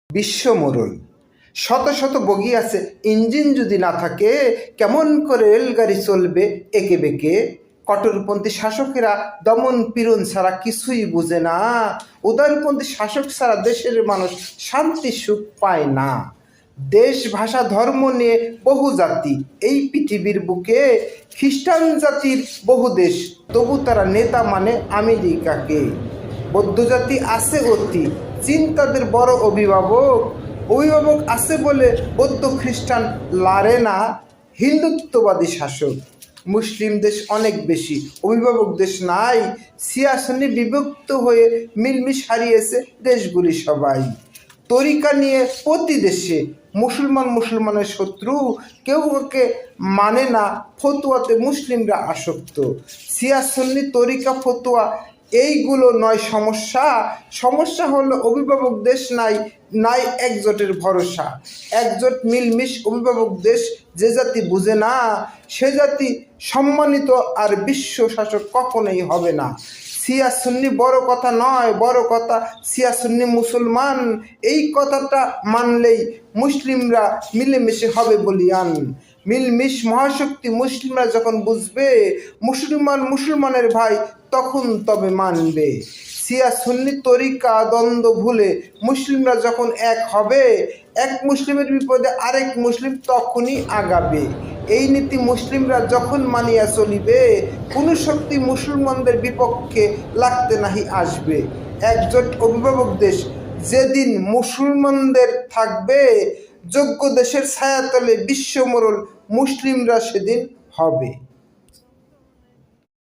বিশ্বমোড়ল। শত শত বগি আছে, ইঞ্জিন যদি না থাকে কেমন করে রেলগাড়ি চলবে একে বেঁকে। কট্টরপন্থী শাসকেরা দমন পীড়ন ছাড়া কিছুই বুঝে না। উদারপন্থী শাসক ছাড়া দেশের মানুষ শান্তি সুখ পায় না। দেশ ভাষা ধর্ম নিয়ে বহু জাতি এই পৃথিবীর বুকে, খ্রিস্টান জাতির বহু দেশ, তবু তারা নেতা মানে আমেরিকাকে। বৌদ্ধ জাতি আছে অতি, চীন তাদের বড় অভিভাবক আছে বলে বৌদ্ধ খ্রিস্টান লারে না হিন্দুত্ববাদী শাসক। মুসলিম দেশ অনেক বেশি, অভিভাবক দেশ নাই। সিয়াসনি বিভক্ত হয়ে মিলমিশ হারিয়েছে দেশগুলি সবাই। তরিকা নিয়ে প্রতি দেশে মুসলমানের শত্রু, কেউ ওকে মানে না, ফতুয়াতে মুসলিমরা আসক্ত। সিয়াসন্নি তরিকা ফতুয়া এইগুলো নয় সমস্যা, সমস্যা হলো অভিভাবক দেশ নাই একজোটের ভরসা। একজোট মিলমিশ অভিভাবক দেশ যে জাতি বুঝে না, সে জাতি সম্মানিত আর বিশ্ব শাসক কখনোই হবে না। শিয়া সুন্নি বড় কথা নয়, বড় কথা শিয়া সুন্নি মুসলমান। এই কথাটা মানলেই মুসলিমরা মিলেমিশে হবে বলিয়ান। মিলমিশ মহাশক্তি মুসলিমরা যখন বুঝবে, মুসলমানের ভাই তখন তবে মানবে। শিয়া সুন্নি তরিকা দ্বন্দ্ব ভুলে মুসলিমরা যখন এক হবে, এক মুসলিমের বিপদে আরেক মুসলিম তখনই আগাবে। এই নীতি মুসলিমরা যখন মানিয়া চলিবে, কোনো শক্তি মুসলমানদের বিপক্ষে লাগতে নাহি আসবে। একজোট অভিভাবক দেশ যেদিন মুসলমানদের থাকবে, যোগ্য দেশের ছায়াতলে বিশ্বমোড়ল মুসলিমরা সেদিন হবে।